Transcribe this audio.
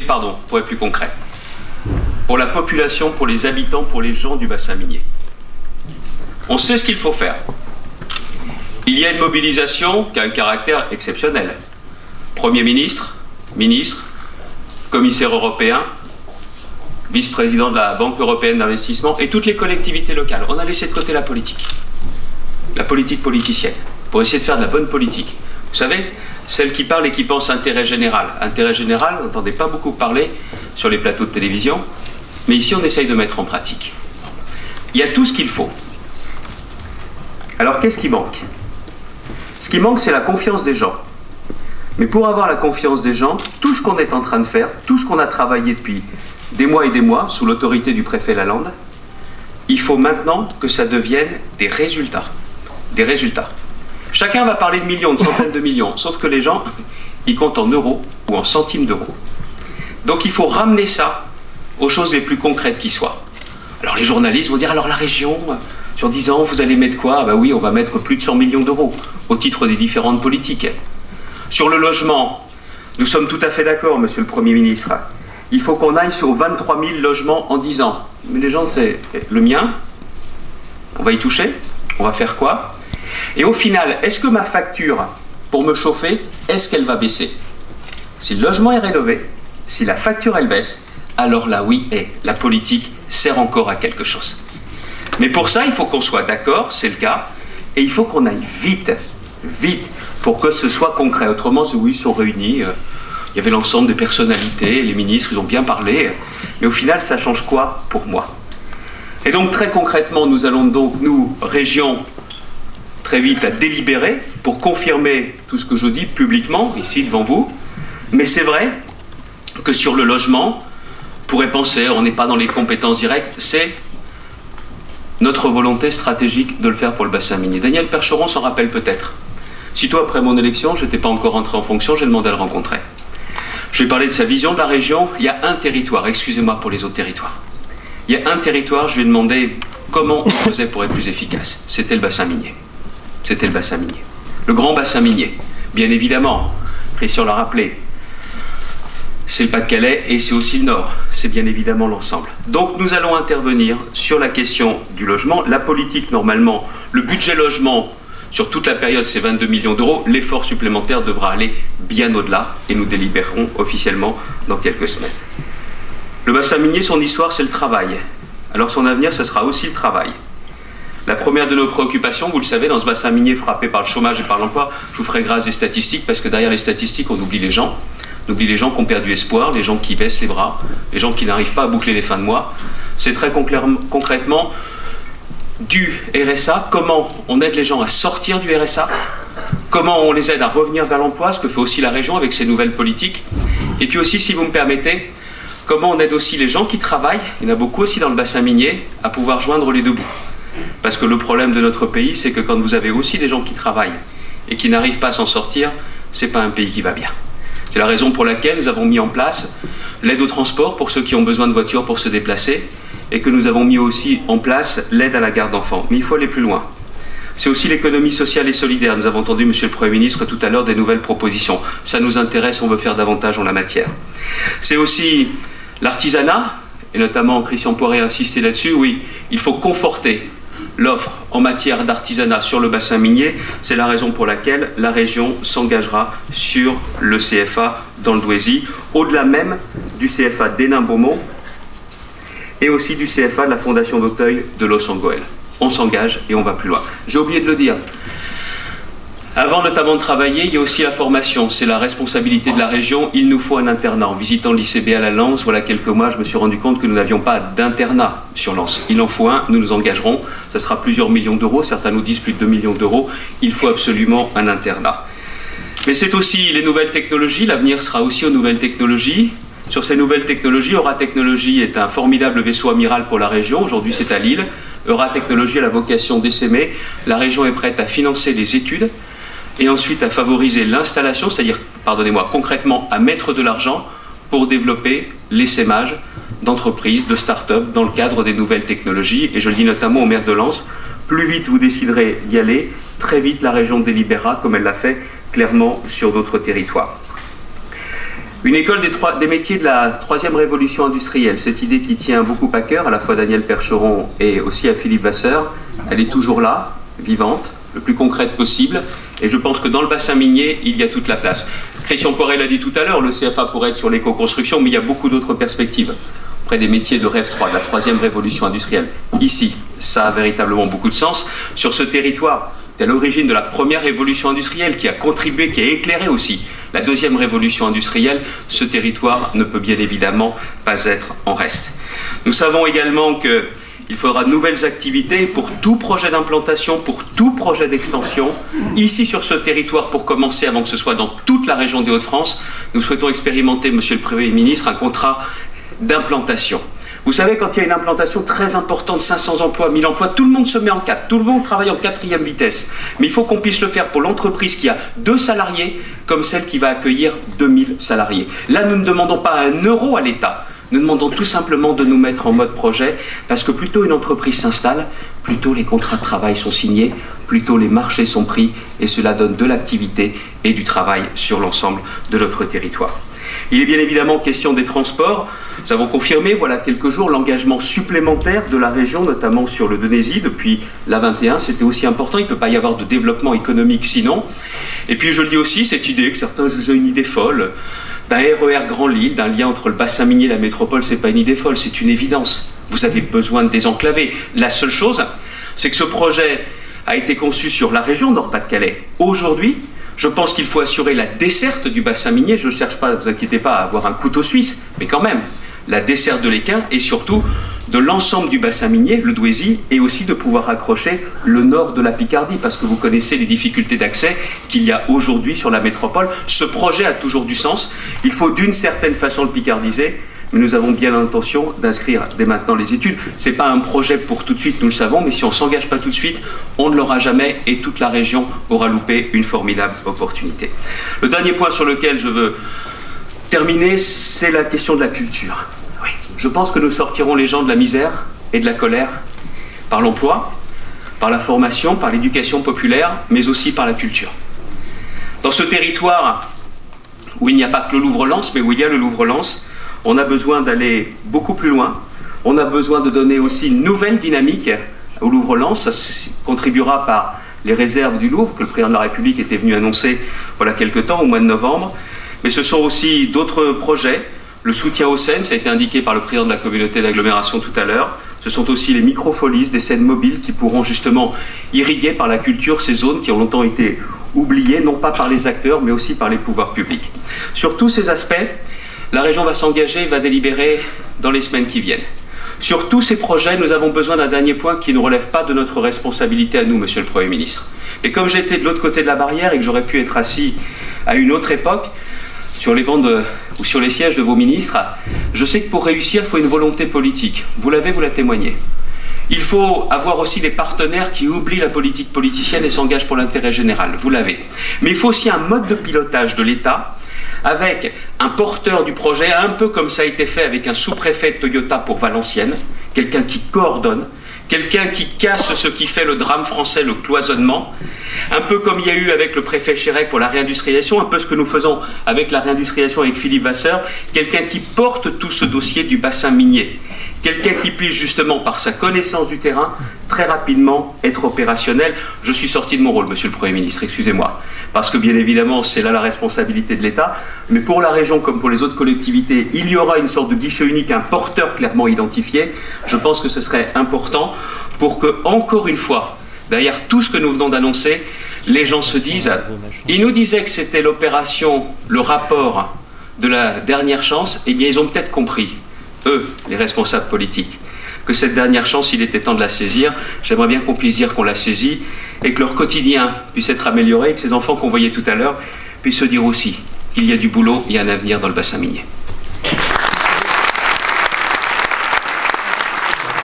pardon, pour être plus concret, pour la population, pour les habitants, pour les gens du bassin minier. On sait ce qu'il faut faire. Il y a une mobilisation qui a un caractère exceptionnel. Premier ministre, ministre, commissaire européen, vice-président de la Banque européenne d'investissement et toutes les collectivités locales. On a laissé de côté la politique politicienne, pour essayer de faire de la bonne politique. Vous savez, celle qui parle et qui pense intérêt général. Intérêt général, on n'entendait pas beaucoup parler sur les plateaux de télévision, mais ici on essaye de mettre en pratique. Il y a tout ce qu'il faut. Alors qu'est-ce qui manque? Ce qui manque, c'est la confiance des gens. Mais pour avoir la confiance des gens, tout ce qu'on est en train de faire, tout ce qu'on a travaillé depuis des mois et des mois, sous l'autorité du préfet Lalande, il faut maintenant que ça devienne des résultats. Des résultats. Chacun va parler de millions, de centaines de millions, sauf que les gens, ils comptent en euros ou en centimes d'euros. Donc il faut ramener ça aux choses les plus concrètes qui soient. Alors les journalistes vont dire, alors la région, sur 10 ans, vous allez mettre quoi? Ben oui, on va mettre plus de 100 millions d'euros au titre des différentes politiques. Sur le logement, nous sommes tout à fait d'accord, monsieur le Premier ministre. Il faut qu'on aille sur 23 000 logements en 10 ans. Mais les gens, c'est le mien. On va y toucher. On va faire quoi? Et au final, est-ce que ma facture pour me chauffer, est-ce qu'elle va baisser? Si le logement est rénové, si la facture elle baisse, alors là oui, la politique sert encore à quelque chose. Mais pour ça, il faut qu'on soit d'accord, c'est le cas, et il faut qu'on aille vite, vite, pour que ce soit concret. Autrement, oui, ils sont réunis, il y avait l'ensemble des personnalités, les ministres, ils ont bien parlé, mais au final, ça change quoi pour moi? Et donc, très concrètement, nous allons donc, nous, région, très vite à délibérer pour confirmer tout ce que je dis publiquement, ici, devant vous. Mais c'est vrai que sur le logement, on pourrait penser, on n'est pas dans les compétences directes, c'est notre volonté stratégique de le faire pour le bassin minier. Daniel Percheron s'en rappelle peut-être. Sitôt après mon élection, je n'étais pas encore entré en fonction, j'ai demandé à le rencontrer. Je lui ai parlé de sa vision de la région. Il y a un territoire, excusez-moi pour les autres territoires. Il y a un territoire, je lui ai demandé comment on faisait pour être plus efficace. C'était le bassin minier. C'était le bassin minier. Le grand bassin minier. Bien évidemment, Christian l'a rappelé, c'est le Pas-de-Calais et c'est aussi le Nord. C'est bien évidemment l'ensemble. Donc nous allons intervenir sur la question du logement. La politique, normalement, le budget logement, sur toute la période, c'est 22 millions d'euros. L'effort supplémentaire devra aller bien au-delà et nous délibérerons officiellement dans quelques semaines. Le bassin minier, son histoire, c'est le travail. Alors son avenir, ce sera aussi le travail. La première de nos préoccupations, vous le savez, dans ce bassin minier frappé par le chômage et par l'emploi, je vous ferai grâce des statistiques, parce que derrière les statistiques, on oublie les gens. On oublie les gens qui ont perdu espoir, les gens qui baissent les bras, les gens qui n'arrivent pas à boucler les fins de mois. C'est très concrètement du RSA, comment on aide les gens à sortir du RSA, comment on les aide à revenir vers l'emploi, ce que fait aussi la région avec ses nouvelles politiques. Et puis aussi, si vous me permettez, comment on aide aussi les gens qui travaillent, il y en a beaucoup aussi dans le bassin minier, à pouvoir joindre les deux bouts. Parce que le problème de notre pays, c'est que quand vous avez aussi des gens qui travaillent et qui n'arrivent pas à s'en sortir, c'est pas un pays qui va bien. C'est la raison pour laquelle nous avons mis en place l'aide au transport pour ceux qui ont besoin de voitures pour se déplacer et que nous avons mis aussi en place l'aide à la garde d'enfants. Mais il faut aller plus loin. C'est aussi l'économie sociale et solidaire. Nous avons entendu, monsieur le Premier ministre, tout à l'heure des nouvelles propositions. Ça nous intéresse, on veut faire davantage en la matière. C'est aussi l'artisanat, et notamment Christian Poiré a insisté là-dessus. Oui, il faut conforter l'offre en matière d'artisanat sur le bassin minier. C'est la raison pour laquelle la région s'engagera sur le CFA dans le Douaisis, au-delà même du CFA d'Hénin-Beaumont et aussi du CFA de la Fondation d'Auteuil de Los-Angeles. On s'engage et on va plus loin. J'ai oublié de le dire. Avant notamment de travailler, il y a aussi la formation. C'est la responsabilité de la région. Il nous faut un internat. En visitant l'ICB à la Lens, voilà quelques mois, je me suis rendu compte que nous n'avions pas d'internat sur Lens. Il en faut un, nous nous engagerons. Ça sera plusieurs millions d'euros. Certains nous disent plus de 2 millions d'euros. Il faut absolument un internat. Mais c'est aussi les nouvelles technologies. L'avenir sera aussi aux nouvelles technologies. Sur ces nouvelles technologies, Euratechnologies est un formidable vaisseau amiral pour la région. Aujourd'hui, c'est à Lille. Euratechnologies a la vocation d'essaimer. La région est prête à financer les études et ensuite à favoriser l'installation, c'est-à-dire, pardonnez-moi, concrètement à mettre de l'argent pour développer l'essaimage d'entreprises, de start-up dans le cadre des nouvelles technologies. Et je le dis notamment au maire de Lens, plus vite vous déciderez d'y aller, très vite la région délibérera, comme elle l'a fait clairement sur d'autres territoires. Une école des métiers de la troisième révolution industrielle, cette idée qui tient beaucoup à cœur, à la fois à Daniel Percheron et aussi à Philippe Vasseur, elle est toujours là, vivante, le plus concrète possible, et je pense que dans le bassin minier, il y a toute la place. Christian Poiré l'a dit tout à l'heure, le CFA pourrait être sur l'éco-construction, mais il y a beaucoup d'autres perspectives. Auprès des métiers de rêve 3, de la troisième révolution industrielle. Ici, ça a véritablement beaucoup de sens. Sur ce territoire, c'est à l'origine de la première révolution industrielle qui a contribué, qui a éclairé aussi la deuxième révolution industrielle. Ce territoire ne peut bien évidemment pas être en reste. Nous savons également qu'il faudra de nouvelles activités pour tout projet d'implantation, pour tout projet d'extension. Ici, sur ce territoire, pour commencer, avant que ce soit dans toute la région des Hauts-de-France, nous souhaitons expérimenter, Monsieur le Premier ministre, un contrat d'implantation. Vous savez, quand il y a une implantation très importante, 500 emplois, 1000 emplois, tout le monde se met en 4, tout le monde travaille en 4e vitesse. Mais il faut qu'on puisse le faire pour l'entreprise qui a 2 salariés, comme celle qui va accueillir 2000 salariés. Là, nous ne demandons pas 1 euro à l'État, nous demandons tout simplement de nous mettre en mode projet, parce que plus tôt une entreprise s'installe, plus tôt les contrats de travail sont signés, plus tôt les marchés sont pris, et cela donne de l'activité et du travail sur l'ensemble de notre territoire. Il est bien évidemment question des transports. Nous avons confirmé, voilà quelques jours, l'engagement supplémentaire de la région, notamment sur le Denaizy, depuis la 21. C'était aussi important, il ne peut pas y avoir de développement économique sinon. Et puis je le dis aussi, cette idée que certains jugeaient une idée folle, d'un RER Grand Lille, d'un lien entre le bassin minier et la métropole, ce n'est pas une idée folle, c'est une évidence. Vous avez besoin de désenclaver. La seule chose, c'est que ce projet a été conçu sur la région Nord-Pas-de-Calais. Aujourd'hui, je pense qu'il faut assurer la desserte du bassin minier. Je ne cherche pas, ne vous inquiétez pas, à avoir un couteau suisse, mais quand même, la desserte de l'Équin et surtout de l'ensemble du bassin minier, le Douaisis, et aussi de pouvoir raccrocher le nord de la Picardie, parce que vous connaissez les difficultés d'accès qu'il y a aujourd'hui sur la métropole. Ce projet a toujours du sens. Il faut d'une certaine façon le picardiser, mais nous avons bien l'intention d'inscrire dès maintenant les études. Ce n'est pas un projet pour tout de suite, nous le savons, mais si on ne s'engage pas tout de suite, on ne l'aura jamais et toute la région aura loupé une formidable opportunité. Le dernier point sur lequel je veux terminer, c'est la question de la culture. Oui, je pense que nous sortirons les gens de la misère et de la colère par l'emploi, par la formation, par l'éducation populaire, mais aussi par la culture. Dans ce territoire où il n'y a pas que le Louvre-Lens, mais où il y a le Louvre-Lens, on a besoin d'aller beaucoup plus loin. On a besoin de donner aussi une nouvelle dynamique au Louvre-Lens. Ça contribuera par les réserves du Louvre que le président de la République était venu annoncer voilà quelque temps, au mois de novembre. Mais ce sont aussi d'autres projets. Le soutien aux scènes, ça a été indiqué par le président de la communauté d'agglomération tout à l'heure. Ce sont aussi les microfolies, des scènes mobiles qui pourront justement irriguer par la culture ces zones qui ont longtemps été oubliées, non pas par les acteurs, mais aussi par les pouvoirs publics. Sur tous ces aspects, la région va s'engager, va délibérer dans les semaines qui viennent. Sur tous ces projets, nous avons besoin d'un dernier point qui ne relève pas de notre responsabilité à nous, Monsieur le Premier ministre. Et comme j'étais de l'autre côté de la barrière et que j'aurais pu être assis à une autre époque, sur les bancs ou sur les sièges de vos ministres, je sais que pour réussir, il faut une volonté politique. Vous l'avez, vous la témoignez. Il faut avoir aussi des partenaires qui oublient la politique politicienne et s'engagent pour l'intérêt général. Vous l'avez. Mais il faut aussi un mode de pilotage de l'État avec un porteur du projet, un peu comme ça a été fait avec un sous-préfet de Toyota pour Valenciennes, quelqu'un qui coordonne, quelqu'un qui casse ce qui fait le drame français, le cloisonnement, un peu comme il y a eu avec le préfet Chérec pour la réindustrialisation, un peu ce que nous faisons avec la réindustrialisation avec Philippe Vasseur, quelqu'un qui porte tout ce dossier du bassin minier, quelqu'un qui puisse justement, par sa connaissance du terrain, très rapidement être opérationnel. Je suis sorti de mon rôle, Monsieur le Premier ministre, excusez-moi, parce que bien évidemment, c'est là la responsabilité de l'État, mais pour la région comme pour les autres collectivités, il y aura une sorte de guichet unique, un porteur clairement identifié. Je pense que ce serait important pour que, encore une fois, derrière tout ce que nous venons d'annoncer, les gens se disent, ils nous disaient que c'était l'opération, le rapport de la dernière chance, eh bien ils ont peut-être compris, eux, les responsables politiques, que cette dernière chance, il était temps de la saisir. J'aimerais bien qu'on puisse dire qu'on l'a saisie et que leur quotidien puisse être amélioré et que ces enfants qu'on voyait tout à l'heure puissent se dire aussi qu'il y a du boulot et un avenir dans le bassin minier.